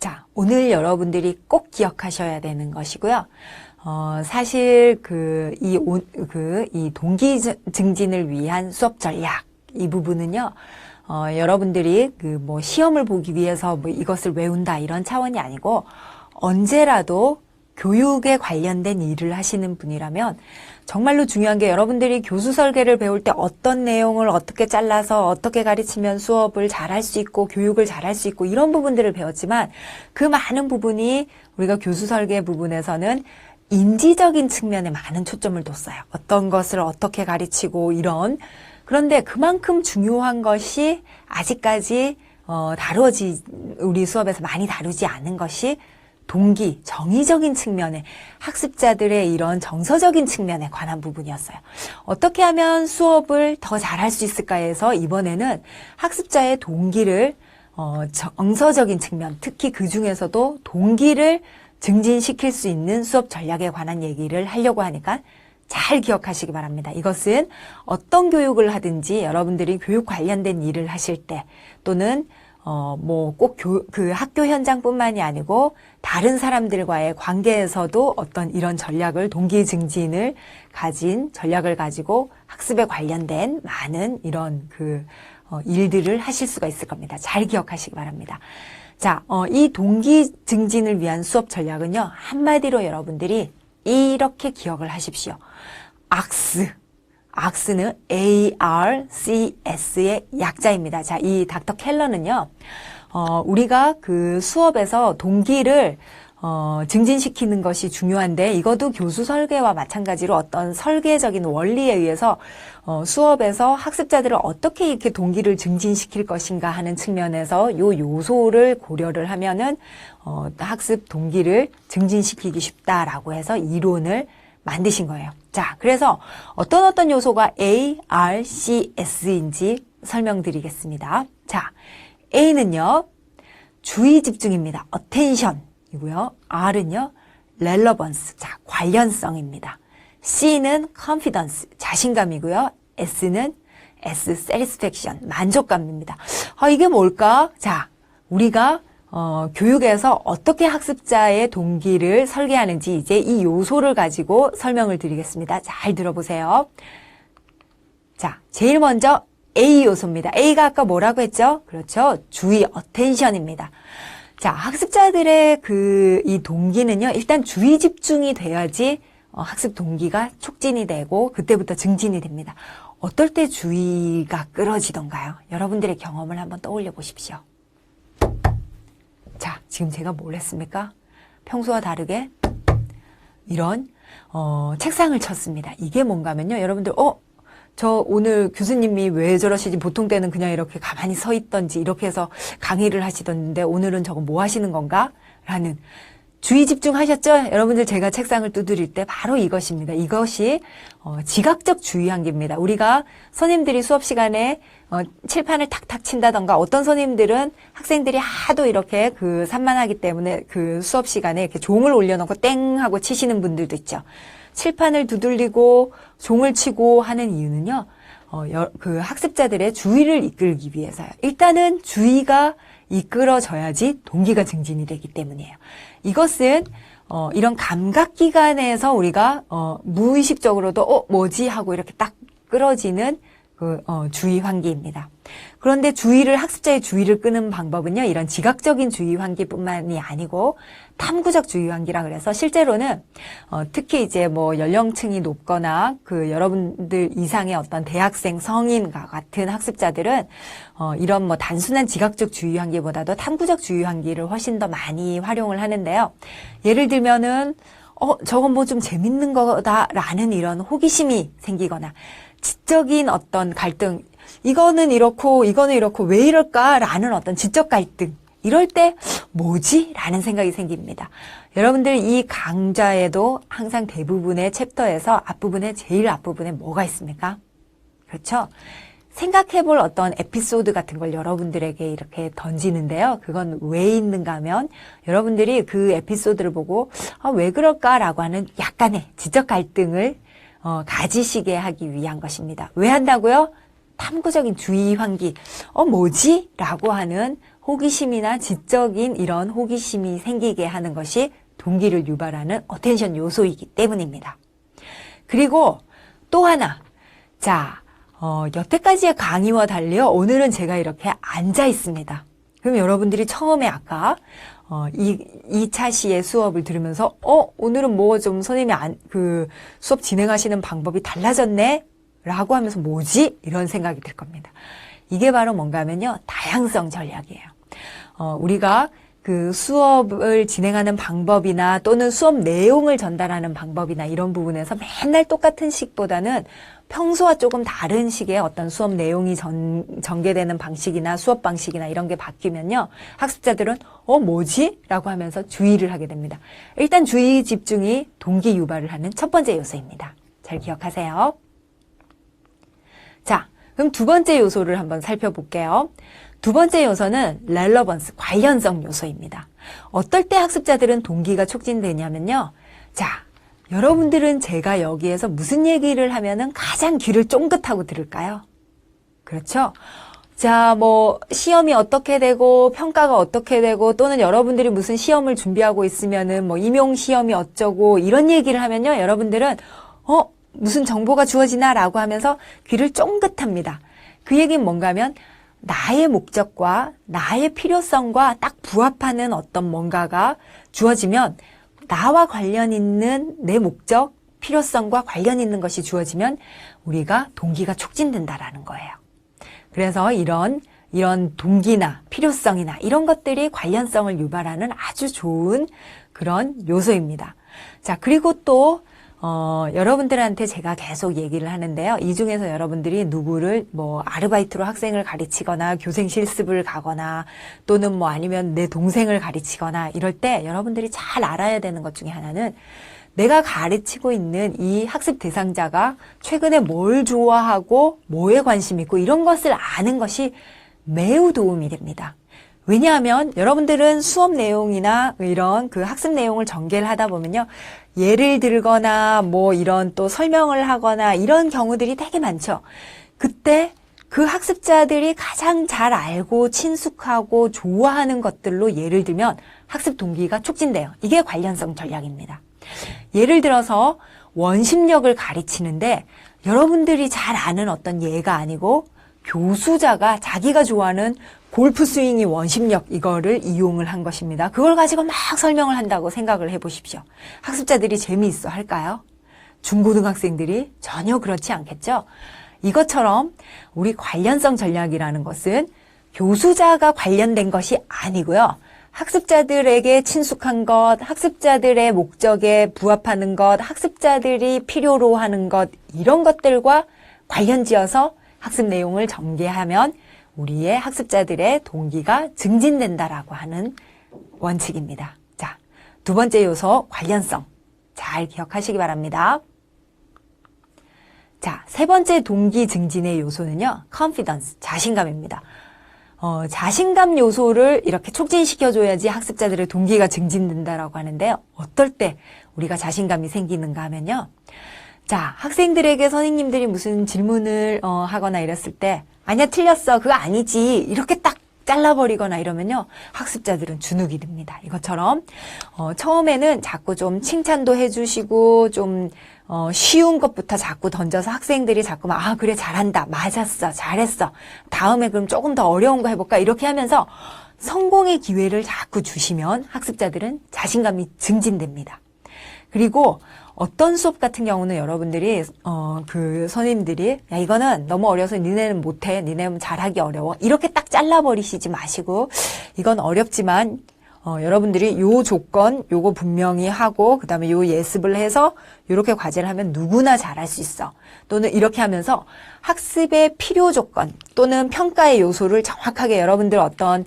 자, 오늘 여러분들이 꼭 기억하셔야 되는 것이고요. 사실 이 동기 증진을 위한 수업 전략 이 부분은요. 여러분들이 시험을 보기 위해서 이것을 외운다 이런 차원이 아니고 언제라도 교육에 관련된 일을 하시는 분이라면 정말로 중요한 게 여러분들이 교수 설계를 배울 때 어떤 내용을 어떻게 잘라서 어떻게 가르치면 수업을 잘할 수 있고 교육을 잘할 수 있고 이런 부분들을 배웠지만 그 많은 부분이 우리가 교수 설계 부분에서는 인지적인 측면에 많은 초점을 뒀어요. 어떤 것을 어떻게 가르치고 이런. 그런데 그만큼 중요한 것이 아직까지 우리 수업에서 많이 다루지 않은 것이 동기, 정의적인 측면에 학습자들의 이런 정서적인 측면에 관한 부분이었어요. 어떻게 하면 수업을 더 잘할 수 있을까 해서 이번에는 학습자의 동기를 정서적인 측면, 특히 그 중에서도 동기를 증진시킬 수 있는 수업 전략에 관한 얘기를 하려고 하니까 잘 기억하시기 바랍니다. 이것은 어떤 교육을 하든지 여러분들이 교육 관련된 일을 하실 때 또는 꼭 그 학교 현장뿐만이 아니고 다른 사람들과의 관계에서도 어떤 이런 전략을 동기 증진을 가진 전략을 가지고 학습에 관련된 많은 이런 일들을 하실 수가 있을 겁니다. 잘 기억하시기 바랍니다. 자, 이 동기 증진을 위한 수업 전략은요. 한마디로 여러분들이 이렇게 기억을 하십시오. ARCS는 ARCS의 약자입니다. 자, 이 닥터 켈러는요, 우리가 그 수업에서 동기를 증진시키는 것이 중요한데 이것도 교수 설계와 마찬가지로 어떤 설계적인 원리에 의해서 수업에서 학습자들을 어떻게 이렇게 동기를 증진시킬 것인가 하는 측면에서 요 요소를 고려를 하면은 학습 동기를 증진시키기 쉽다라고 해서 이론을 만드신 거예요. 자, 그래서 어떤 요소가 ARCS인지 설명드리겠습니다. 자, A는요, 주의 집중입니다. attention이고요. R은요, relevance, 자, 관련성입니다. C는 confidence, 자신감이고요. S는 satisfaction, 만족감입니다. 이게 뭘까? 자, 우리가 교육에서 어떻게 학습자의 동기를 설계하는지 이제 이 요소를 가지고 설명을 드리겠습니다. 잘 들어보세요. 자, 제일 먼저 A 요소입니다. A가 아까 뭐라고 했죠? 그렇죠. 주의, attention입니다. 자, 학습자들의 이 동기는요, 일단 주의 집중이 돼야지 학습 동기가 촉진이 되고 그때부터 증진이 됩니다. 어떨 때 주의가 끌어지던가요? 여러분들의 경험을 한번 떠올려 보십시오. 자, 지금 제가 뭘 했습니까? 평소와 다르게 이런 책상을 쳤습니다. 이게 뭔가 하면요. 여러분들 저 오늘 교수님이 왜 저러시지? 보통 때는 그냥 이렇게 가만히 서 있던지 이렇게 해서 강의를 하시던데 오늘은 저거 뭐 하시는 건가? 라는 주의 집중하셨죠? 여러분들 제가 책상을 두드릴 때 바로 이것입니다. 이것이 지각적 주의 환기입니다. 우리가 선생님들이 수업 시간에 칠판을 탁탁 친다던가 어떤 선생님들은 학생들이 하도 이렇게 산만하기 때문에 그 수업 시간에 이렇게 종을 올려놓고 땡 하고 치시는 분들도 있죠. 칠판을 두들리고 종을 치고 하는 이유는요. 그 학습자들의 주의를 이끌기 위해서요. 일단은 주의가 이끌어져야지 동기가 증진이 되기 때문이에요. 이것은 이런 감각기관에서 우리가 무의식적으로도 뭐지 하고 이렇게 딱 끌어지는 주의 환기입니다. 그런데 학습자의 주의를 끄는 방법은요, 이런 지각적인 주의 환기뿐만이 아니고 탐구적 주의 환기라 그래서 실제로는 특히 이제 연령층이 높거나 여러분들 이상의 어떤 대학생, 성인과 같은 학습자들은 이런 단순한 지각적 주의 환기보다도 탐구적 주의 환기를 훨씬 더 많이 활용을 하는데요. 예를 들면은 저건 좀 재밌는 거다라는 이런 호기심이 생기거나 지적인 어떤 갈등, 이거는 이렇고 왜 이럴까라는 어떤 지적 갈등, 이럴 때 뭐지? 라는 생각이 생깁니다. 여러분들 이 강좌에도 항상 대부분의 챕터에서 제일 앞부분에 뭐가 있습니까? 그렇죠? 생각해볼 어떤 에피소드 같은 걸 여러분들에게 이렇게 던지는데요. 그건 왜 있는가 하면 여러분들이 그 에피소드를 보고 왜 그럴까라고 하는 약간의 지적 갈등을 가지시게 하기 위한 것입니다. 왜 한다고요? 탐구적인 주의 환기. 뭐지? 라고 하는 호기심이나 지적인 이런 호기심이 생기게 하는 것이 동기를 유발하는 어텐션 요소이기 때문입니다. 그리고 또 하나, 자, 여태까지의 강의와 달리요, 오늘은 제가 이렇게 앉아 있습니다. 그럼 여러분들이 처음에 아까, 2차 시의 수업을 들으면서, 오늘은 뭐 좀 선생님이 수업 진행하시는 방법이 달라졌네? 라고 하면서 뭐지? 이런 생각이 들 겁니다. 이게 바로 뭔가 하면요, 다양성 전략이에요. 우리가 그 수업을 진행하는 방법이나 또는 수업 내용을 전달하는 방법이나 이런 부분에서 맨날 똑같은 식보다는 평소와 조금 다른 식의 어떤 수업 내용이 전개되는 방식이나 수업 방식이나 이런 게 바뀌면요, 학습자들은 뭐지? 라고 하면서 주의를 하게 됩니다. 일단 주의 집중이 동기 유발을 하는 첫 번째 요소입니다. 잘 기억하세요. 자, 그럼 두 번째 요소를 한번 살펴볼게요. 두 번째 요소는 렐러번스, 관련성 요소입니다. 어떨 때 학습자들은 동기가 촉진되냐면요. 자, 여러분들은 제가 여기에서 무슨 얘기를 하면은 가장 귀를 쫑긋하고 들을까요? 그렇죠? 자, 뭐 시험이 어떻게 되고 평가가 어떻게 되고 또는 여러분들이 무슨 시험을 준비하고 있으면은 뭐 임용 시험이 어쩌고 이런 얘기를 하면요. 여러분들은 무슨 정보가 주어지나라고 하면서 귀를 쫑긋합니다. 그 얘기는 뭔가 하면 나의 목적과 나의 필요성과 딱 부합하는 어떤 뭔가가 주어지면 나와 관련 있는 내 목적, 필요성과 관련 있는 것이 주어지면 우리가 동기가 촉진된다라는 거예요. 그래서 이런 동기나 필요성이나 이런 것들이 관련성을 유발하는 아주 좋은 그런 요소입니다. 자, 그리고 또 여러분들한테 제가 계속 얘기를 하는데요. 이 중에서 여러분들이 누구를 뭐 아르바이트로 학생을 가르치거나 교생 실습을 가거나 또는 뭐 아니면 내 동생을 가르치거나 이럴 때 여러분들이 잘 알아야 되는 것 중에 하나는 내가 가르치고 있는 이 학습 대상자가 최근에 뭘 좋아하고 뭐에 관심 있고 이런 것을 아는 것이 매우 도움이 됩니다. 왜냐하면 여러분들은 수업 내용이나 이런 그 학습 내용을 전개를 하다 보면요. 예를 들거나 뭐 이런 또 설명을 하거나 이런 경우들이 되게 많죠. 그때 그 학습자들이 가장 잘 알고 친숙하고 좋아하는 것들로 예를 들면 학습 동기가 촉진돼요. 이게 관련성 전략입니다. 예를 들어서 원심력을 가르치는데 여러분들이 잘 아는 어떤 예가 아니고 교수자가 자기가 좋아하는 골프 스윙이 원심력 이거를 이용을 한 것입니다. 그걸 가지고 막 설명을 한다고 생각을 해보십시오. 학습자들이 재미있어 할까요? 중고등학생들이 전혀 그렇지 않겠죠? 이것처럼 우리 관련성 전략이라는 것은 교수자가 관련된 것이 아니고요. 학습자들에게 친숙한 것, 학습자들의 목적에 부합하는 것, 학습자들이 필요로 하는 것 이런 것들과 관련지어서 학습 내용을 전개하면 우리의 학습자들의 동기가 증진된다라고 하는 원칙입니다. 자, 두 번째 요소 관련성 잘 기억하시기 바랍니다. 자, 세 번째 동기 증진의 요소는요. confidence, 자신감입니다. 자신감 요소를 이렇게 촉진시켜줘야지 학습자들의 동기가 증진된다라고 하는데요. 어떨 때 우리가 자신감이 생기는가 하면요. 자, 학생들에게 선생님들이 무슨 질문을 하거나 이랬을 때 아니야 틀렸어 그거 아니지 이렇게 딱 잘라버리거나 이러면요 학습자들은 주눅이 듭니다. 이것처럼 처음에는 자꾸 좀 칭찬도 해주시고 좀 쉬운 것부터 자꾸 던져서 학생들이 자꾸 막 그래 잘한다 맞았어 잘했어 다음에 그럼 조금 더 어려운 거 해볼까 이렇게 하면서 성공의 기회를 자꾸 주시면 학습자들은 자신감이 증진됩니다. 그리고 어떤 수업 같은 경우는 여러분들이 그 선생님들이 야 이거는 너무 어려서 니네는 못해 니네는 잘하기 어려워 이렇게 딱 잘라버리시지 마시고 이건 어렵지만 여러분들이 요 조건 요거 분명히 하고 그 다음에 요 예습을 해서 요렇게 과제를 하면 누구나 잘할 수 있어 또는 이렇게 하면서 학습의 필요 조건 또는 평가의 요소를 정확하게 여러분들 어떤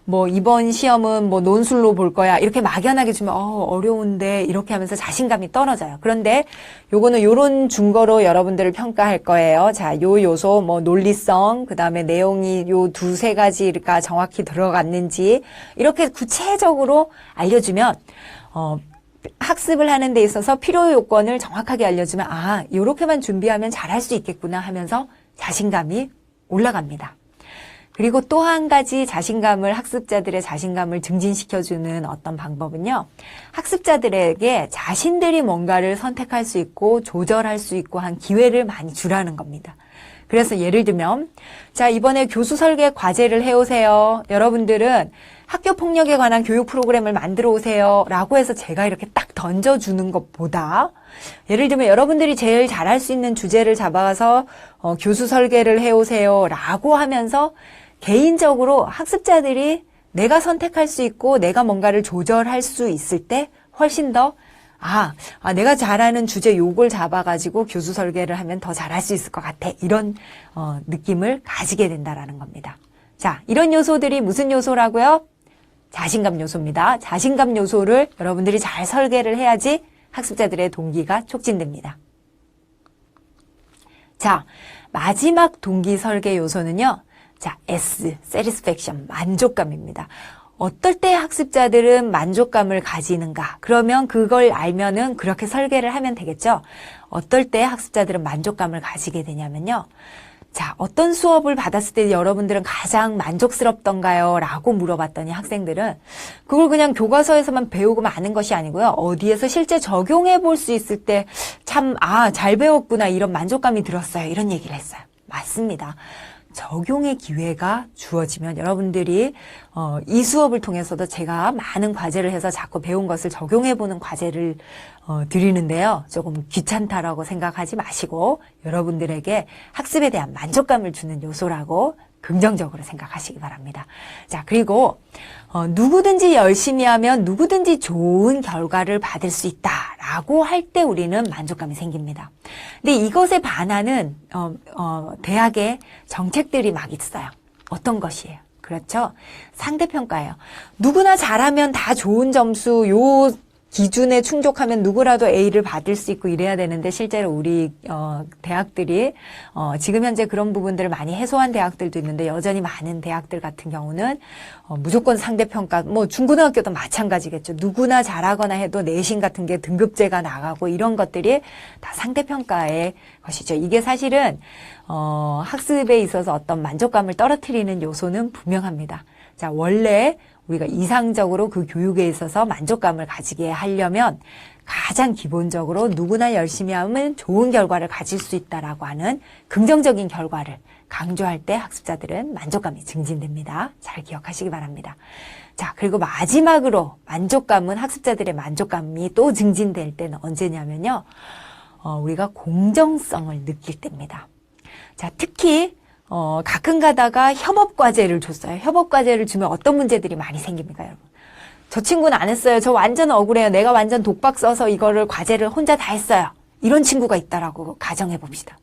뭐 이번 시험은 뭐 논술로 볼 거야 이렇게 막연하게 주면 어려운데 이렇게 하면서 자신감이 떨어져요. 그런데 요거는 요런 증거로 여러분들을 평가할 거예요. 자, 요 요소 뭐 논리성 그다음에 내용이 요 두세 가지가 정확히 들어갔는지 이렇게 구체적으로 알려주면 학습을 하는 데 있어서 필요 요건을 정확하게 알려주면 요렇게만 준비하면 잘할 수 있겠구나 하면서 자신감이 올라갑니다. 그리고 또 한 가지 학습자들의 자신감을 증진시켜주는 어떤 방법은요. 학습자들에게 자신들이 뭔가를 선택할 수 있고 조절할 수 있고 한 기회를 많이 주라는 겁니다. 그래서 예를 들면 자, 이번에 교수 설계 과제를 해오세요. 여러분들은 학교 폭력에 관한 교육 프로그램을 만들어 오세요. 라고 해서 제가 이렇게 딱 던져주는 것보다 예를 들면 여러분들이 제일 잘할 수 있는 주제를 잡아서 교수 설계를 해오세요. 라고 하면서 개인적으로 학습자들이 내가 선택할 수 있고 내가 뭔가를 조절할 수 있을 때 훨씬 더 내가 잘하는 주제 요걸 잡아가지고 교수 설계를 하면 더 잘할 수 있을 것 같아. 이런 느낌을 가지게 된다라는 겁니다. 자, 이런 요소들이 무슨 요소라고요? 자신감 요소입니다. 자신감 요소를 여러분들이 잘 설계를 해야지 학습자들의 동기가 촉진됩니다. 자, 마지막 동기 설계 요소는요. 자, S, satisfaction, 만족감입니다. 어떨 때 학습자들은 만족감을 가지는가? 그러면 그걸 알면은 그렇게 설계를 하면 되겠죠? 어떨 때 학습자들은 만족감을 가지게 되냐면요. 자, 어떤 수업을 받았을 때 여러분들은 가장 만족스럽던가요? 라고 물어봤더니 학생들은 그걸 그냥 교과서에서만 배우고 마는 것이 아니고요. 어디에서 실제 적용해 볼 수 있을 때 참, 잘 배웠구나. 이런 만족감이 들었어요. 이런 얘기를 했어요. 맞습니다. 적용의 기회가 주어지면 여러분들이 이 수업을 통해서도 제가 많은 과제를 해서 자꾸 배운 것을 적용해보는 과제를 드리는데요. 조금 귀찮다라고 생각하지 마시고 여러분들에게 학습에 대한 만족감을 주는 요소라고 긍정적으로 생각하시기 바랍니다. 자, 그리고 누구든지 열심히 하면 누구든지 좋은 결과를 받을 수 있다라고 할 때 우리는 만족감이 생깁니다. 근데 이것에 반하는 대학의 정책들이 막 있어요. 어떤 것이에요? 그렇죠? 상대평가예요. 누구나 잘하면 다 좋은 점수, 요 기준에 충족하면 누구라도 A를 받을 수 있고 이래야 되는데 실제로 우리 대학들이 지금 현재 그런 부분들을 많이 해소한 대학들도 있는데 여전히 많은 대학들 같은 경우는 무조건 상대평가, 뭐 중고등학교도 마찬가지겠죠. 누구나 잘하거나 해도 내신 같은 게 등급제가 나가고 이런 것들이 다 상대평가의 것이죠. 이게 사실은 학습에 있어서 어떤 만족감을 떨어뜨리는 요소는 분명합니다. 자, 원래 우리가 이상적으로 그 교육에 있어서 만족감을 가지게 하려면 가장 기본적으로 누구나 열심히 하면 좋은 결과를 가질 수 있다라고 하는 긍정적인 결과를 강조할 때 학습자들은 만족감이 증진됩니다. 잘 기억하시기 바랍니다. 자, 그리고 마지막으로 만족감은 학습자들의 만족감이 또 증진될 때는 언제냐면요. 우리가 공정성을 느낄 때입니다. 자, 특히 가끔 가다가 협업과제를 줬어요. 협업과제를 주면 어떤 문제들이 많이 생깁니까, 여러분? 저 친구는 안 했어요. 저 완전 억울해요. 내가 완전 독박 써서 이거를 과제를 혼자 다 했어요. 이런 친구가 있다라고 가정해 봅시다.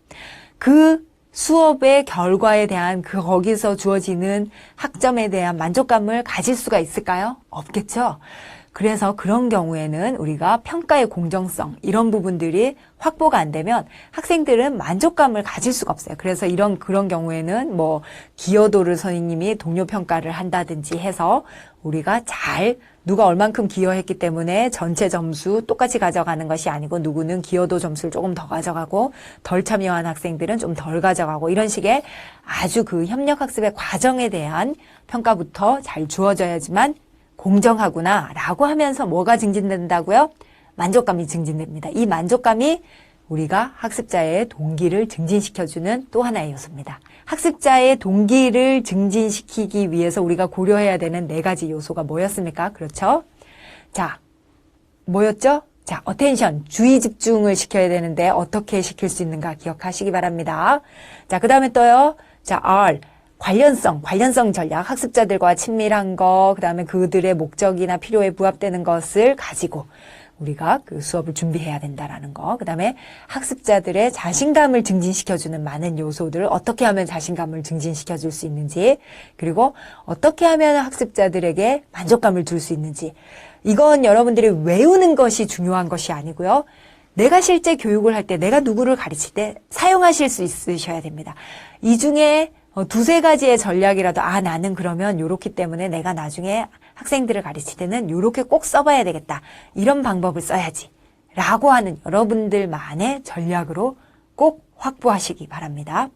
그 수업의 결과에 대한 거기서 주어지는 학점에 대한 만족감을 가질 수가 있을까요? 없겠죠? 그래서 그런 경우에는 우리가 평가의 공정성 이런 부분들이 확보가 안 되면 학생들은 만족감을 가질 수가 없어요. 그래서 그런 경우에는 뭐 기여도를 선생님이 동료 평가를 한다든지 해서 우리가 누가 얼만큼 기여했기 때문에 전체 점수 똑같이 가져가는 것이 아니고 누구는 기여도 점수를 조금 더 가져가고 덜 참여한 학생들은 좀 덜 가져가고 이런 식의 아주 그 협력학습의 과정에 대한 평가부터 잘 주어져야지만 공정하구나 라고 하면서 뭐가 증진된다고요? 만족감이 증진됩니다. 이 만족감이 우리가 학습자의 동기를 증진시켜주는 또 하나의 요소입니다. 학습자의 동기를 증진시키기 위해서 우리가 고려해야 되는 4가지 요소가 뭐였습니까? 그렇죠? 자, 뭐였죠? 자, 어텐션, 주의 집중을 시켜야 되는데 어떻게 시킬 수 있는가 기억하시기 바랍니다. 자, 그 다음에 또요. 자, R. 관련성 전략, 학습자들과 친밀한 거, 그 다음에 그들의 목적이나 필요에 부합되는 것을 가지고 우리가 그 수업을 준비해야 된다라는 거. 그 다음에 학습자들의 자신감을 증진시켜주는 많은 요소들을 어떻게 하면 자신감을 증진시켜줄 수 있는지, 그리고 어떻게 하면 학습자들에게 만족감을 줄 수 있는지. 이건 여러분들이 외우는 것이 중요한 것이 아니고요. 내가 실제 교육을 할 때, 내가 누구를 가르칠 때 사용하실 수 있으셔야 됩니다. 이 중에 2-3가지의 전략이라도 나는 그러면 요렇기 때문에 내가 나중에 학생들을 가르칠 때는 요렇게 꼭 써봐야 되겠다. 이런 방법을 써야지. 라고 하는 여러분들만의 전략으로 꼭 확보하시기 바랍니다.